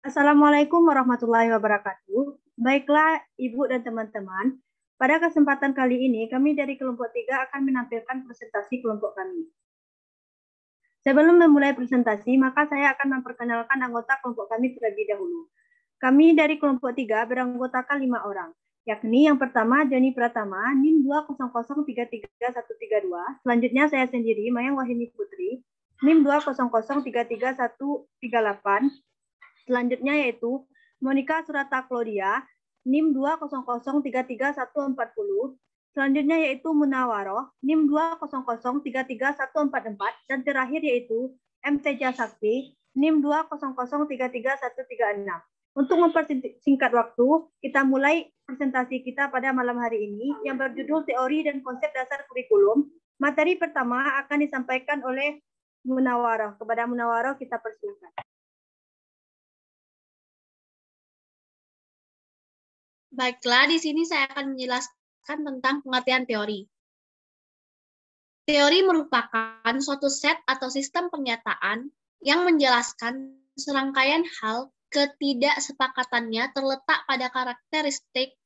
Assalamualaikum warahmatullahi wabarakatuh. Baiklah, Ibu dan teman-teman. Pada kesempatan kali ini, kami dari kelompok 3 akan menampilkan presentasi kelompok kami. Sebelum memulai presentasi, maka saya akan memperkenalkan anggota kelompok kami terlebih dahulu. Kami dari kelompok 3 beranggotakan 5 orang, yakni yang pertama Joni Pratama, NIM 200333132. Selanjutnya saya sendiri, Mayang Wahini Putri, NIM 200333138. Selanjutnya yaitu Monica Surata Claudia, NIM 200333140. Selanjutnya yaitu Munawaroh, NIM 200333144. Dan terakhir yaitu M. Teja Sakti, NIM 200333136. Untuk mempersingkat waktu, kita mulai presentasi kita pada malam hari ini yang berjudul Teori dan Konsep Dasar Kurikulum. Materi pertama akan disampaikan oleh Munawaroh. Kepada Munawaroh kita persilakan. Baiklah, di sini saya akan menjelaskan tentang pengertian teori. Teori merupakan suatu set atau sistem pernyataan yang menjelaskan serangkaian hal ketidaksepakatannya terletak pada karakteristik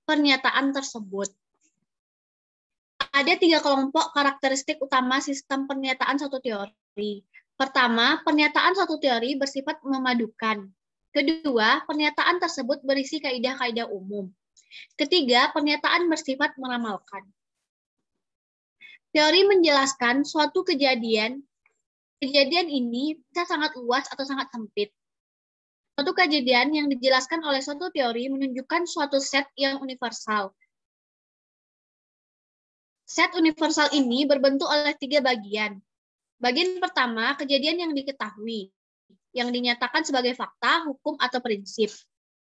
pernyataan tersebut. Ada 3 kelompok karakteristik utama sistem pernyataan suatu teori. Pertama, pernyataan suatu teori bersifat memadukan. Kedua, pernyataan tersebut berisi kaidah-kaidah umum. Ketiga, pernyataan bersifat meramalkan. Teori menjelaskan suatu kejadian. Kejadian ini bisa sangat luas atau sangat sempit. Suatu kejadian yang dijelaskan oleh suatu teori menunjukkan suatu set yang universal. Set universal ini berbentuk oleh 3 bagian. Bagian pertama, kejadian yang diketahui, yang dinyatakan sebagai fakta, hukum, atau prinsip.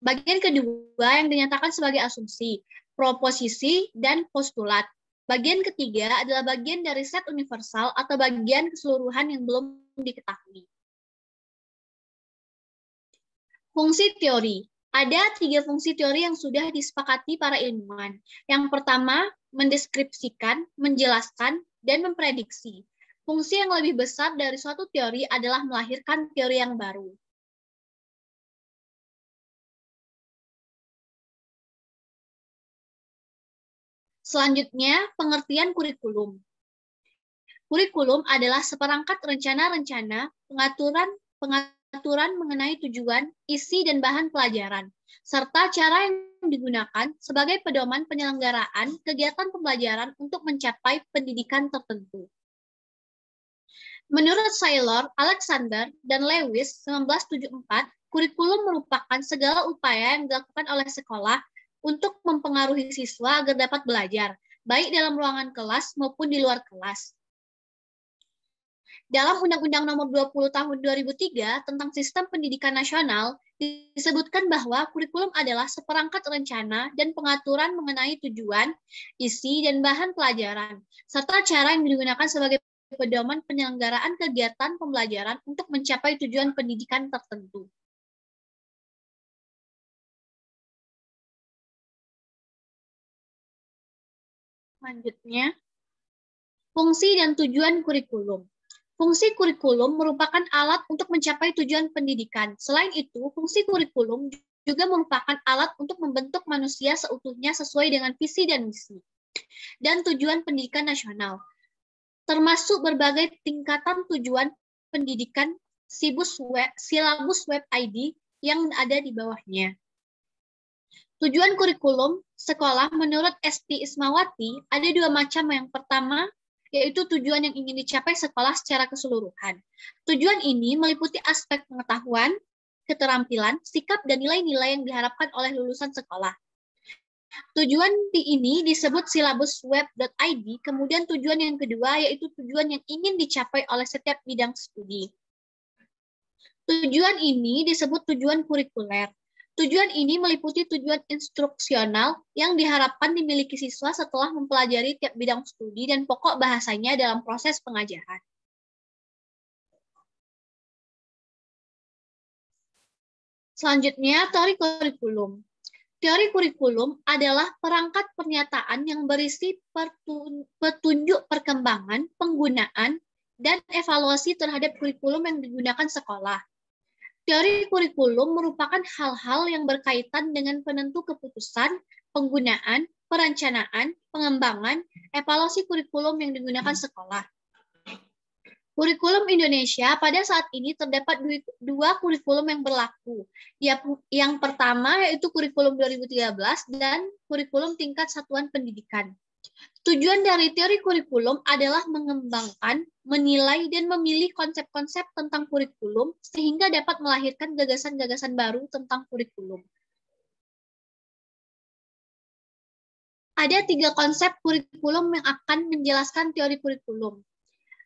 Bagian kedua yang dinyatakan sebagai asumsi, proposisi, dan postulat. Bagian ketiga adalah bagian dari set universal atau bagian keseluruhan yang belum diketahui. Fungsi teori. Ada 3 fungsi teori yang sudah disepakati para ilmuwan. Yang pertama, mendeskripsikan, menjelaskan, dan memprediksi. Fungsi yang lebih besar dari suatu teori adalah melahirkan teori yang baru. Selanjutnya, pengertian kurikulum. Kurikulum adalah seperangkat rencana-rencana, pengaturan mengenai tujuan, isi, dan bahan pelajaran, serta cara yang digunakan sebagai pedoman penyelenggaraan kegiatan pembelajaran untuk mencapai pendidikan tertentu. Menurut Saylor, Alexander, dan Lewis 1974, kurikulum merupakan segala upaya yang dilakukan oleh sekolah untuk mempengaruhi siswa agar dapat belajar, baik dalam ruangan kelas maupun di luar kelas. Dalam Undang-Undang Nomor 20 Tahun 2003 tentang Sistem Pendidikan Nasional, disebutkan bahwa kurikulum adalah seperangkat rencana dan pengaturan mengenai tujuan, isi, dan bahan pelajaran, serta cara yang digunakan sebagai pedoman penyelenggaraan kegiatan pembelajaran untuk mencapai tujuan pendidikan tertentu. Selanjutnya, fungsi dan tujuan kurikulum. Fungsi kurikulum merupakan alat untuk mencapai tujuan pendidikan. Selain itu, fungsi kurikulum juga merupakan alat untuk membentuk manusia seutuhnya sesuai dengan visi dan misi dan tujuan pendidikan nasional, termasuk berbagai tingkatan tujuan pendidikan silabus web ID yang ada di bawahnya. Tujuan kurikulum sekolah menurut Esti Ismawati ada 2 macam. Yang pertama, yaitu tujuan yang ingin dicapai sekolah secara keseluruhan. Tujuan ini meliputi aspek pengetahuan, keterampilan, sikap, dan nilai-nilai yang diharapkan oleh lulusan sekolah. Tujuan ini disebut silabus web.id, kemudian tujuan yang kedua yaitu tujuan yang ingin dicapai oleh setiap bidang studi. Tujuan ini disebut tujuan kurikuler. Tujuan ini meliputi tujuan instruksional yang diharapkan dimiliki siswa setelah mempelajari tiap bidang studi dan pokok bahasanya dalam proses pengajaran. Selanjutnya, teori kurikulum. Teori kurikulum adalah perangkat pernyataan yang berisi petunjuk perkembangan, penggunaan, dan evaluasi terhadap kurikulum yang digunakan sekolah. Teori kurikulum merupakan hal-hal yang berkaitan dengan penentu keputusan, penggunaan, perencanaan, pengembangan, evaluasi kurikulum yang digunakan sekolah. Kurikulum Indonesia pada saat ini terdapat dua kurikulum yang berlaku. Yang pertama yaitu kurikulum 2013 dan kurikulum tingkat satuan pendidikan. Tujuan dari teori kurikulum adalah mengembangkan, menilai, dan memilih konsep-konsep tentang kurikulum sehingga dapat melahirkan gagasan-gagasan baru tentang kurikulum. Ada 3 konsep kurikulum yang akan menjelaskan teori kurikulum.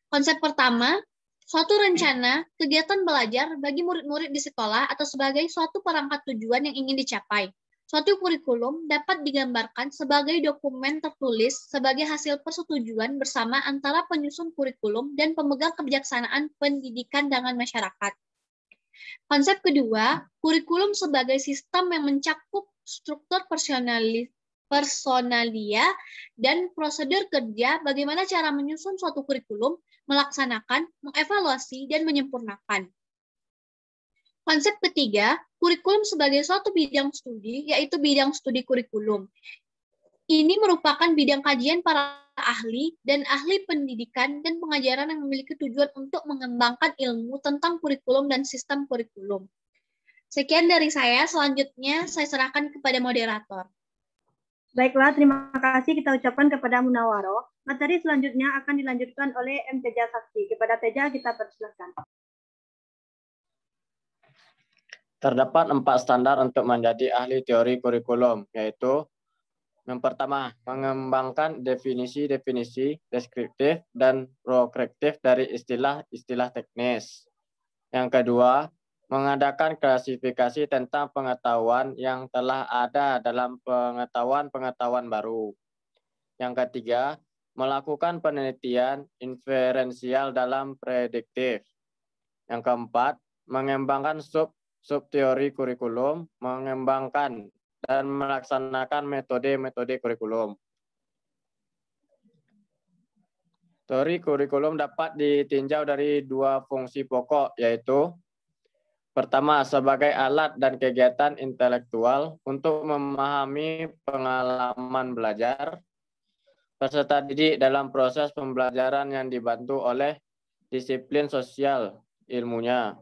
Konsep pertama, suatu rencana, kegiatan belajar bagi murid-murid di sekolah atau sebagai suatu perangkat tujuan yang ingin dicapai. Suatu kurikulum dapat digambarkan sebagai dokumen tertulis sebagai hasil persetujuan bersama antara penyusun kurikulum dan pemegang kebijaksanaan pendidikan dengan masyarakat. Konsep kedua, kurikulum sebagai sistem yang mencakup struktur personalia dan prosedur kerja bagaimana cara menyusun suatu kurikulum, melaksanakan, mengevaluasi, dan menyempurnakan. Konsep ketiga, kurikulum sebagai suatu bidang studi, yaitu bidang studi kurikulum. Ini merupakan bidang kajian para ahli dan ahli pendidikan dan pengajaran yang memiliki tujuan untuk mengembangkan ilmu tentang kurikulum dan sistem kurikulum. Sekian dari saya, selanjutnya saya serahkan kepada moderator. Baiklah, terima kasih kita ucapkan kepada Munawaro. Materi selanjutnya akan dilanjutkan oleh M. Teja Sakti. Kepada Teja kita persilakan. Terdapat 4 standar untuk menjadi ahli teori kurikulum, yaitu yang pertama, mengembangkan definisi-definisi deskriptif dan prospektif dari istilah-istilah teknis. Yang kedua, mengadakan klasifikasi tentang pengetahuan yang telah ada dalam pengetahuan baru. Yang ketiga, melakukan penelitian inferensial dalam prediktif. Yang keempat, mengembangkan subteori kurikulum, mengembangkan dan melaksanakan metode-metode kurikulum. Teori kurikulum dapat ditinjau dari 2 fungsi pokok, yaitu pertama, sebagai alat dan kegiatan intelektual untuk memahami pengalaman belajar peserta didik dalam proses pembelajaran yang dibantu oleh disiplin sosial ilmunya.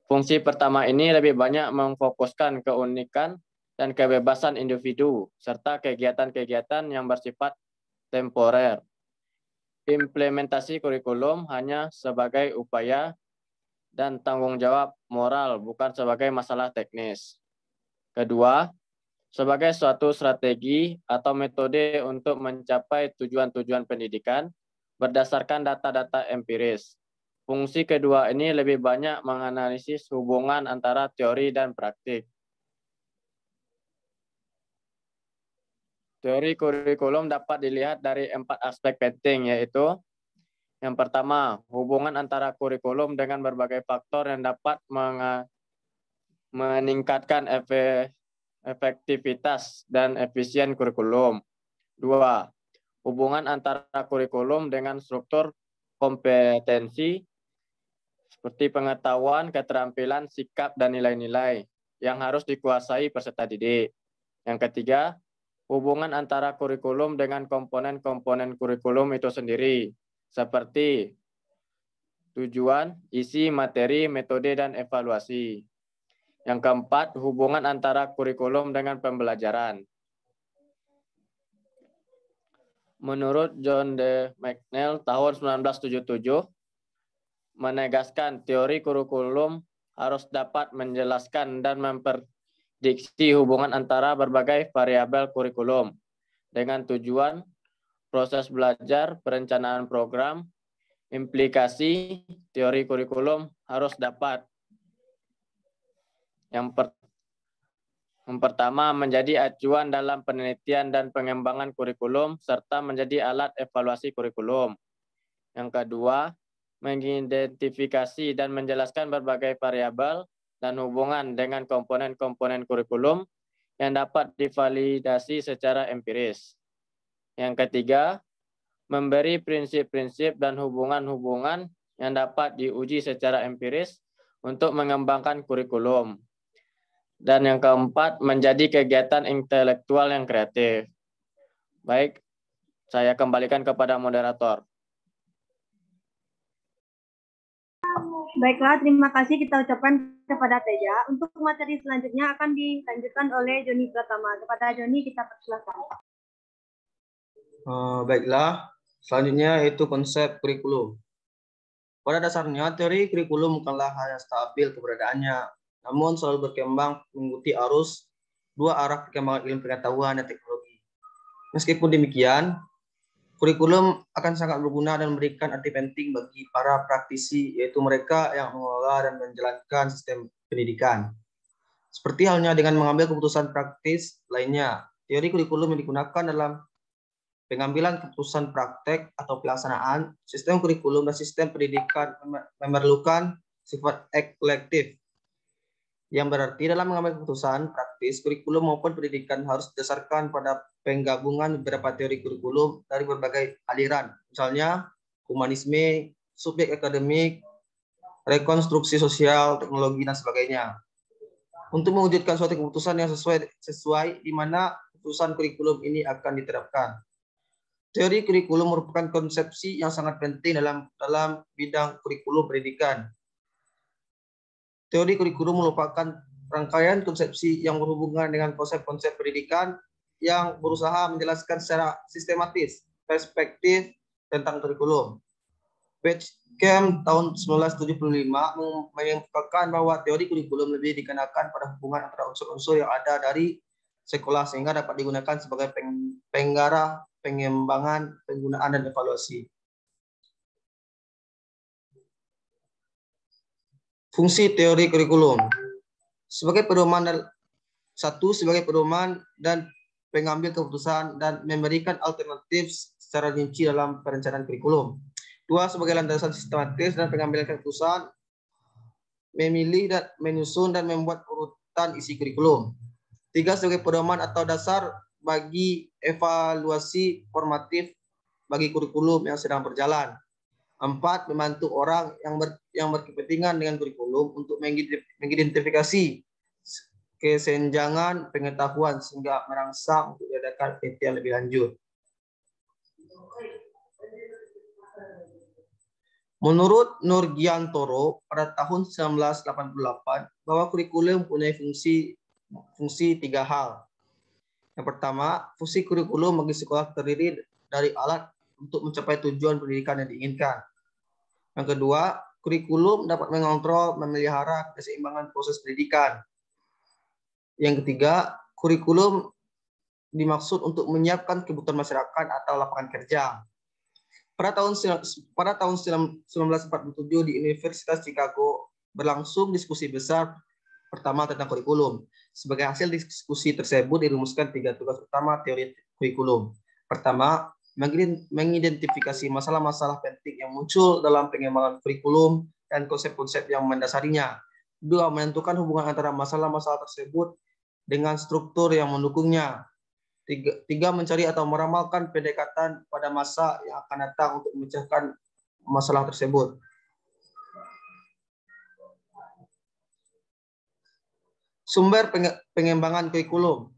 Fungsi pertama ini lebih banyak memfokuskan keunikan dan kebebasan individu, serta kegiatan-kegiatan yang bersifat temporer. Implementasi kurikulum hanya sebagai upaya dan tanggung jawab moral, bukan sebagai masalah teknis. Kedua, sebagai suatu strategi atau metode untuk mencapai tujuan-tujuan pendidikan berdasarkan data-data empiris. Fungsi kedua ini lebih banyak menganalisis hubungan antara teori dan praktik. Teori kurikulum dapat dilihat dari 4 aspek penting, yaitu yang pertama, hubungan antara kurikulum dengan berbagai faktor yang dapat meningkatkan efektivitas dan efisien kurikulum. 2. Hubungan antara kurikulum dengan struktur kompetensi seperti pengetahuan, keterampilan, sikap, dan nilai-nilai yang harus dikuasai peserta didik. Yang ketiga, hubungan antara kurikulum dengan komponen-komponen kurikulum itu sendiri, seperti tujuan, isi, materi, metode, dan evaluasi. Yang keempat, hubungan antara kurikulum dengan pembelajaran. Menurut John D. McNeill tahun 1977, menegaskan teori kurikulum harus dapat menjelaskan dan memprediksi hubungan antara berbagai variabel kurikulum dengan tujuan, proses belajar, perencanaan program, implikasi teori kurikulum harus dapat. Yang pertama, menjadi acuan dalam penelitian dan pengembangan kurikulum serta menjadi alat evaluasi kurikulum. Yang kedua, mengidentifikasi dan menjelaskan berbagai variabel dan hubungan dengan komponen-komponen kurikulum yang dapat divalidasi secara empiris. Yang ketiga, memberi prinsip-prinsip dan hubungan-hubungan yang dapat diuji secara empiris untuk mengembangkan kurikulum. Dan yang keempat, menjadi kegiatan intelektual yang kreatif. Baik, saya kembalikan kepada moderator. Baiklah, terima kasih kita ucapkan kepada Teja. Untuk materi selanjutnya akan dilanjutkan oleh Joni Pratama. Kepada Joni kita persilakan. Baiklah, selanjutnya yaitu konsep kurikulum. Pada dasarnya, teori kurikulum bukanlah hal yang stabil keberadaannya, namun selalu berkembang mengikuti arus dua arah perkembangan ilmu pengetahuan dan teknologi. Meskipun demikian, kurikulum akan sangat berguna dan memberikan arti penting bagi para praktisi, yaitu mereka yang mengelola dan menjalankan sistem pendidikan. Seperti halnya dengan mengambil keputusan praktis lainnya, teori kurikulum yang digunakan dalam pengambilan keputusan praktek atau pelaksanaan, sistem kurikulum dan sistem pendidikan memerlukan sifat kolektif. Yang berarti dalam mengambil keputusan praktis, kurikulum maupun pendidikan harus didasarkan pada penggabungan beberapa teori kurikulum dari berbagai aliran, misalnya humanisme, subjek akademik, rekonstruksi sosial, teknologi, dan sebagainya. Untuk mewujudkan suatu keputusan yang sesuai di mana keputusan kurikulum ini akan diterapkan. Teori kurikulum merupakan konsepsi yang sangat penting dalam bidang kurikulum pendidikan. Teori kurikulum merupakan rangkaian konsepsi yang berhubungan dengan konsep-konsep pendidikan yang berusaha menjelaskan secara sistematis perspektif tentang kurikulum. Batchcamp tahun 1975 mengemukakan bahwa teori kurikulum lebih dikenakan pada hubungan antara unsur-unsur yang ada dari sekolah sehingga dapat digunakan sebagai penggarah pengembangan, penggunaan, dan evaluasi. Fungsi teori kurikulum sebagai pedoman dan pengambil keputusan dan memberikan alternatif secara rinci dalam perencanaan kurikulum. 2. Sebagai landasan sistematis dan pengambilan keputusan, memilih dan menyusun dan membuat urutan isi kurikulum. 3. Sebagai pedoman atau dasar bagi evaluasi formatif bagi kurikulum yang sedang berjalan. 4. Membantu orang yang berkepentingan dengan kurikulum untuk mengidentifikasi kesenjangan pengetahuan sehingga merangsang untuk diadakan penelitian lebih lanjut. Menurut Nurgiantoro pada tahun 1988 bahwa kurikulum mempunyai fungsi 3 hal. Yang pertama, fungsi kurikulum bagi sekolah terdiri dari alat untuk mencapai tujuan pendidikan yang diinginkan. Yang kedua, kurikulum dapat mengontrol, memelihara keseimbangan proses pendidikan. Yang ketiga, kurikulum dimaksud untuk menyiapkan kebutuhan masyarakat atau lapangan kerja. Pada tahun 1947 di Universitas Chicago berlangsung diskusi besar pertama tentang kurikulum. Sebagai hasil diskusi tersebut dirumuskan 3 tugas utama teori kurikulum. Pertama, mengidentifikasi masalah-masalah penting yang muncul dalam pengembangan kurikulum dan konsep-konsep yang mendasarinya. 2. Menentukan hubungan antara masalah-masalah tersebut dengan struktur yang mendukungnya. 3. Mencari atau meramalkan pendekatan pada masa yang akan datang untuk memecahkan masalah tersebut. Sumber pengembangan kurikulum.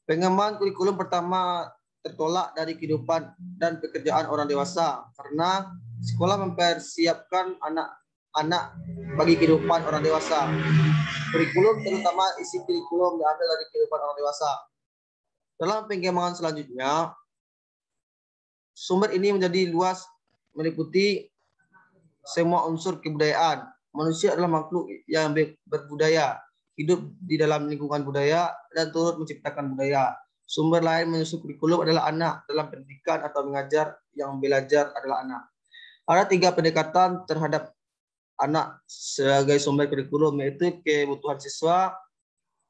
Pengembangan kurikulum pertama tertolak dari kehidupan dan pekerjaan orang dewasa karena sekolah mempersiapkan anak-anak bagi kehidupan orang dewasa. Kurikulum, terutama isi kurikulum, diambil dari kehidupan orang dewasa. Dalam pengembangan selanjutnya, sumber ini menjadi luas, meliputi semua unsur kebudayaan. Manusia adalah makhluk yang berbudaya, hidup di dalam lingkungan budaya, dan turut menciptakan budaya. Sumber lain menyusun kurikulum adalah anak. Dalam pendidikan atau mengajar, yang belajar adalah anak. Ada 3 pendekatan terhadap anak sebagai sumber kurikulum, yaitu kebutuhan siswa,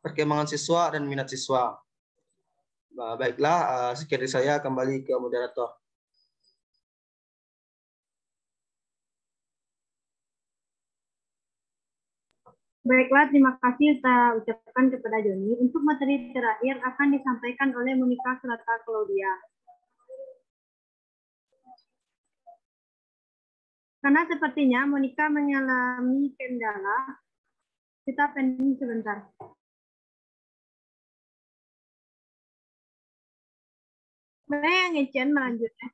perkembangan siswa, dan minat siswa. Baiklah, sekian dari saya, kembali ke moderator. Baiklah, terima kasih kita ucapkan kepada Joni. Untuk materi terakhir akan disampaikan oleh Monica serta Claudia. Karena sepertinya Monica mengalami kendala, Kita pending sebentar. Mana yang ngecen melanjutkan?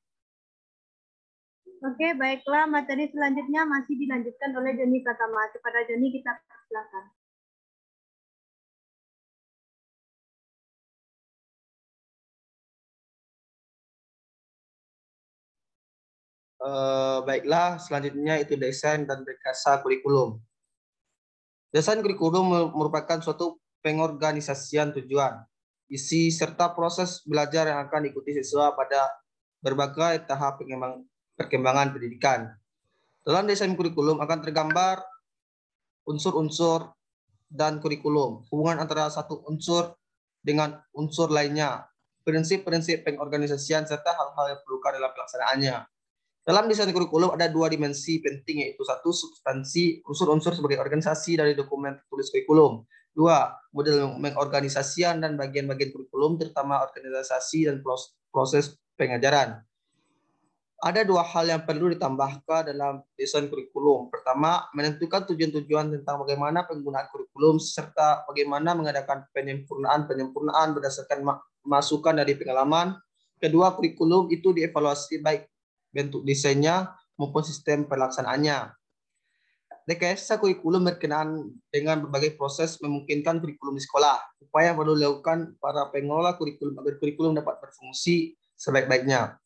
Oke, baiklah. Materi selanjutnya masih dilanjutkan oleh Joni Pratama. Kepada Joni kita persilakan. Baiklah, selanjutnya itu desain dan rekayasa kurikulum. Desain kurikulum merupakan suatu pengorganisasian tujuan, isi, serta proses belajar yang akan diikuti siswa pada berbagai tahap perkembangan pendidikan. Dalam desain kurikulum akan tergambar unsur-unsur dan kurikulum, hubungan antara satu unsur dengan unsur lainnya, prinsip-prinsip pengorganisasian, serta hal-hal yang diperlukan dalam pelaksanaannya. Dalam desain kurikulum ada dua dimensi penting, yaitu satu, substansi unsur-unsur sebagai organisasi dari dokumen tertulis kurikulum. Dua, model pengorganisasian dan bagian-bagian kurikulum, terutama organisasi dan proses pengajaran. Ada dua hal yang perlu ditambahkan dalam desain kurikulum. Pertama, menentukan tujuan-tujuan tentang bagaimana penggunaan kurikulum, serta bagaimana mengadakan penyempurnaan berdasarkan masukan dari pengalaman. Kedua, kurikulum itu dievaluasi baik bentuk desainnya maupun sistem pelaksanaannya. Rekayasa kurikulum berkenaan dengan berbagai proses memungkinkan kurikulum di sekolah. Upaya yang perlu dilakukan para pengelola kurikulum agar kurikulum dapat berfungsi sebaik-baiknya.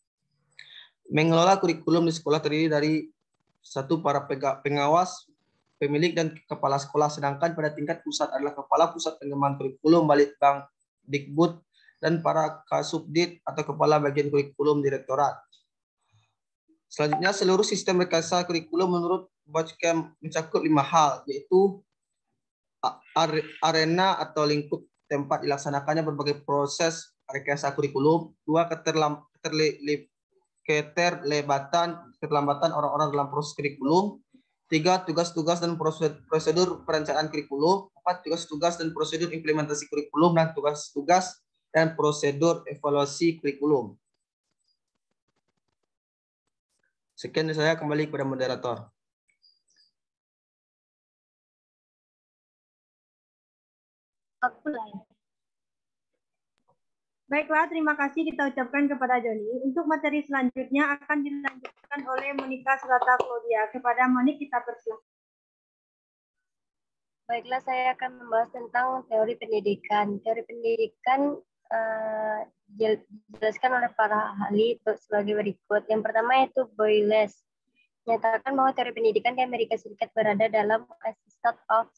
Mengelola kurikulum di sekolah terdiri dari satu, para pengawas, pemilik, dan kepala sekolah, sedangkan pada tingkat pusat adalah kepala pusat pengembangan kurikulum, Balitbang, Dikbud, dan para kasubdit atau kepala bagian kurikulum direktorat. Selanjutnya, seluruh sistem rekayasa kurikulum menurut Bojcamp mencakup 5 hal, yaitu arena atau lingkup tempat dilaksanakannya berbagai proses rekayasa kurikulum. 2, keterlambatan orang-orang dalam proses kurikulum. 3, tugas-tugas dan prosedur perencanaan kurikulum. 4, tugas-tugas dan prosedur implementasi kurikulum, dan tugas-tugas dan prosedur evaluasi kurikulum. Sekian dari saya, kembali kepada moderator. Baiklah, terima kasih kita ucapkan kepada Joni. Untuk materi selanjutnya akan dilanjutkan oleh Monica Surata Claudia. Kepada Monik kita persilakan. Baiklah, saya akan membahas tentang teori pendidikan. Teori pendidikan dijelaskan oleh para ahli sebagai berikut. Yang pertama yaitu Boyles menyatakan bahwa teori pendidikan di Amerika Serikat berada dalam a state of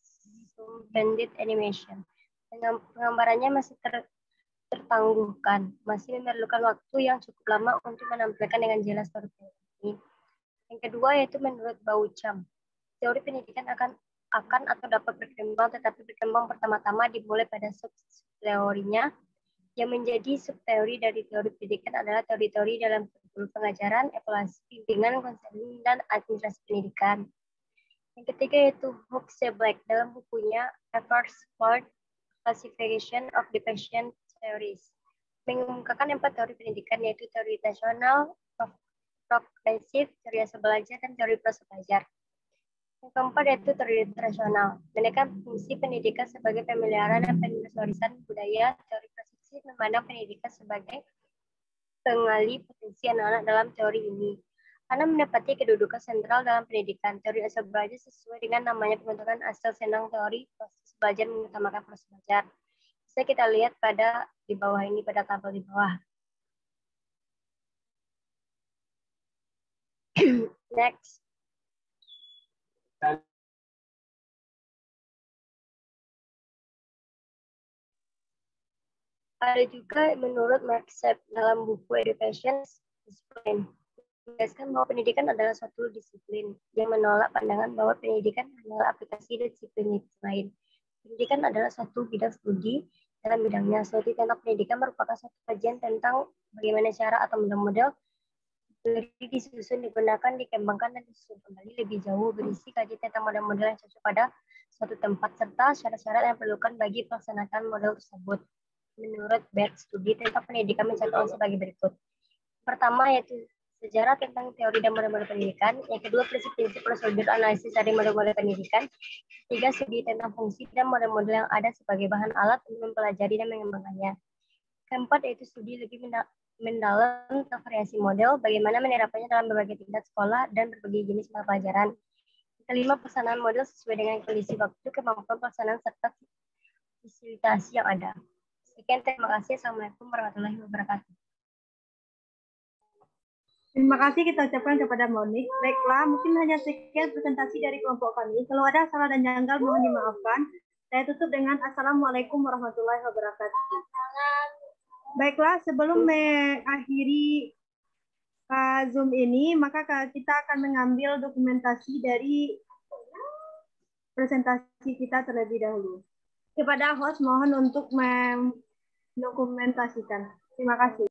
suspended animation. Penggambarannya masih tertangguhkan, masih memerlukan waktu yang cukup lama untuk menampilkan dengan jelas teori ini. Yang kedua yaitu menurut Beauchamp, teori pendidikan akan atau dapat berkembang, tetapi berkembang pertama-tama dimulai pada sub-teorinya. Yang menjadi subteori dari teori pendidikan adalah teori-teori dalam kurikulum pengajaran, evaluasi, bimbingan, konseling, dan administrasi pendidikan. Yang ketiga yaitu Huxley dalam bukunya A First Part Classification of the Patient Theories mengemukakan 4 teori pendidikan, yaitu teori rasional, progresif, teori asal belajar, dan teori proses belajar. Yang keempat yaitu teori rasional, menekan fungsi pendidikan sebagai pemeliharaan dan pelestarian budaya. Teori progresif memandang pendidikan sebagai pengali potensi anak-anak dalam teori ini. Anak mendapati kedudukan sentral dalam pendidikan. Teori asal belajar sesuai dengan namanya pembentukan asal senang teori proses belajar mengutamakan proses belajar. Bisa kita lihat pada di bawah ini, pada tabel di bawah. Next. Ada juga menurut Mark Sepp dalam buku Education Discipline menjelaskan bahwa pendidikan adalah suatu disiplin yang menolak pandangan bahwa pendidikan adalah aplikasi disiplin lain. Pendidikan adalah suatu bidang studi dalam bidangnya. Studi tentang pendidikan merupakan suatu kajian tentang bagaimana cara atau model-model disusun, digunakan, dikembangkan, dan disusun kembali lebih jauh, berisi kajian tentang model-model yang cocok pada suatu tempat serta syarat-syarat yang diperlukan bagi pelaksanaan model tersebut. Menurut Beck, studi tentang pendidikan mencakup sebagai berikut. Pertama yaitu sejarah tentang teori dan model-model pendidikan. Yang kedua, prinsip-prinsip prosedur analisis dari model-model pendidikan. Tiga, studi tentang fungsi dan model-model yang ada sebagai bahan alat untuk mempelajari dan mengembangkannya. Keempat, yaitu studi lebih mendalam tentang variasi model, bagaimana menerapkannya dalam berbagai tingkat sekolah dan berbagai jenis mata pelajaran. Kelima, pelaksanaan model sesuai dengan kondisi waktu, kemampuan pelaksanaan, serta fasilitasi yang ada. Sekian, terima kasih. Assalamualaikum warahmatullahi wabarakatuh. Terima kasih kita ucapkan kepada Monik. Baiklah, mungkin hanya sekian presentasi dari kelompok kami. Kalau ada salah dan janggal, mohon dimaafkan. Saya tutup dengan Assalamualaikum warahmatullahi wabarakatuh. Baiklah, sebelum mengakhiri Zoom ini, maka kita akan mengambil dokumentasi dari presentasi kita terlebih dahulu. Kepada host, mohon untuk mendokumentasikan. Terima kasih.